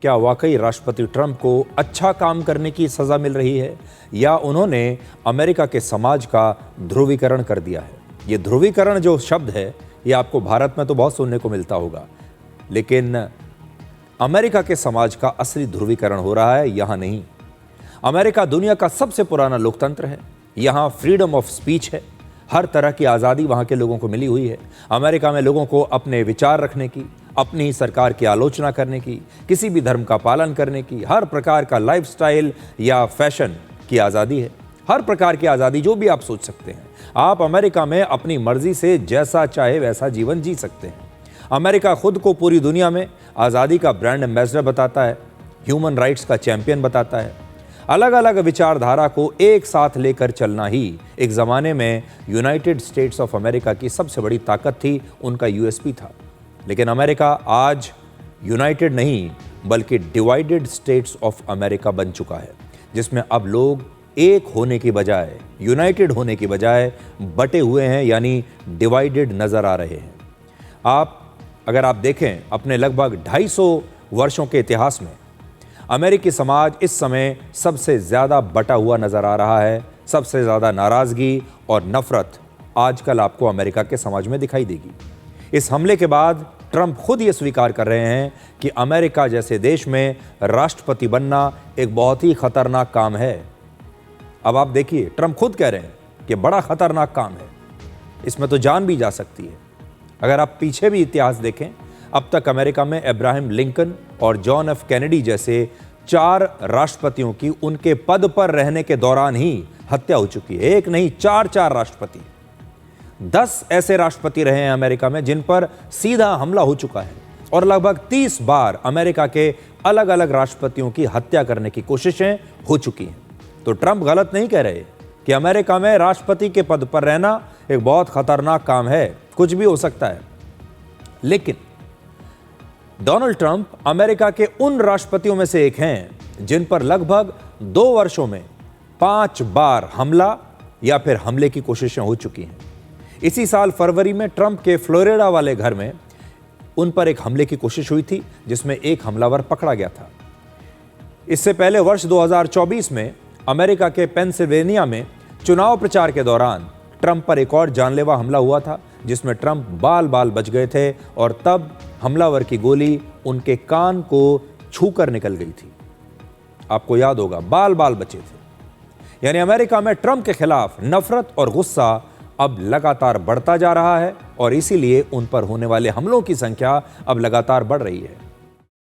क्या वाकई राष्ट्रपति ट्रंप को अच्छा काम करने की सजा मिल रही है या उन्होंने अमेरिका के समाज का ध्रुवीकरण कर दिया है? ये ध्रुवीकरण जो शब्द है ये आपको भारत में तो बहुत सुनने को मिलता होगा, लेकिन अमेरिका के समाज का असली ध्रुवीकरण हो रहा है यहाँ नहीं। अमेरिका दुनिया का सबसे पुराना लोकतंत्र है। यहाँ फ्रीडम ऑफ स्पीच है, हर तरह की आज़ादी वहाँ के लोगों को मिली हुई है। अमेरिका में लोगों को अपने विचार रखने की, अपनी ही सरकार की आलोचना करने की, किसी भी धर्म का पालन करने की, हर प्रकार का लाइफस्टाइल या फैशन की आज़ादी है। हर प्रकार की आज़ादी जो भी आप सोच सकते हैं, आप अमेरिका में अपनी मर्जी से जैसा चाहे वैसा जीवन जी सकते हैं। अमेरिका खुद को पूरी दुनिया में आज़ादी का ब्रांड एम्बेसडर बताता है, ह्यूमन राइट्स का चैंपियन बताता है। अलग अलग विचारधारा को एक साथ लेकर चलना ही एक ज़माने में यूनाइटेड स्टेट्स ऑफ अमेरिका की सबसे बड़ी ताकत थी, उनका यूएसपी था। लेकिन अमेरिका आज यूनाइटेड नहीं बल्कि डिवाइडेड स्टेट्स ऑफ अमेरिका बन चुका है, जिसमें अब लोग एक होने की बजाय, यूनाइटेड होने की बजाय बटे हुए हैं, यानी डिवाइडेड नज़र आ रहे हैं। अगर आप देखें अपने लगभग 250 वर्षों के इतिहास में अमेरिकी समाज इस समय सबसे ज़्यादा बटा हुआ नज़र आ रहा है। सबसे ज़्यादा नाराज़गी और नफ़रत आजकल आपको अमेरिका के समाज में दिखाई देगी। इस हमले के बाद ट्रंप खुद ये स्वीकार कर रहे हैं कि अमेरिका जैसे देश में राष्ट्रपति बनना एक बहुत ही खतरनाक काम है। अब आप देखिए, ट्रंप खुद कह रहे हैं कि बड़ा खतरनाक काम है, इसमें तो जान भी जा सकती है। अगर आप पीछे भी इतिहास देखें, अब तक अमेरिका में अब्राहम लिंकन और जॉन एफ कैनेडी जैसे 4 राष्ट्रपतियों की उनके पद पर रहने के दौरान ही हत्या हो चुकी है। एक नहीं, 4 राष्ट्रपति। 10 ऐसे राष्ट्रपति रहे हैं अमेरिका में जिन पर सीधा हमला हो चुका है, और लगभग 30 बार अमेरिका के अलग अलग राष्ट्रपतियों की हत्या करने की कोशिशें हो चुकी हैं। तो ट्रंप गलत नहीं कह रहे कि अमेरिका में राष्ट्रपति के पद पर रहना एक बहुत खतरनाक काम है, कुछ भी हो सकता है। लेकिन डोनाल्ड ट्रंप अमेरिका के उन राष्ट्रपतियों में से एक हैं जिन पर लगभग 2 वर्षों में 5 बार हमला या फिर हमले की कोशिशें हो चुकी हैं। इसी साल फरवरी में ट्रंप के फ्लोरिडा वाले घर में उन पर एक हमले की कोशिश हुई थी, जिसमें एक हमलावर पकड़ा गया था। इससे पहले वर्ष 2024 में अमेरिका के पेंसिल्वेनिया में चुनाव प्रचार के दौरान ट्रंप पर एक और जानलेवा हमला हुआ था, जिसमें ट्रंप बाल बाल बच गए थे, और तब हमलावर की गोली उनके कान को छूकर निकल गई थी। आपको याद होगा, बाल बाल बचे थे। यानी अमेरिका में ट्रंप के खिलाफ नफरत और गुस्सा अब लगातार बढ़ता जा रहा है, और इसीलिए उन पर होने वाले हमलों की संख्या अब लगातार बढ़ रही है।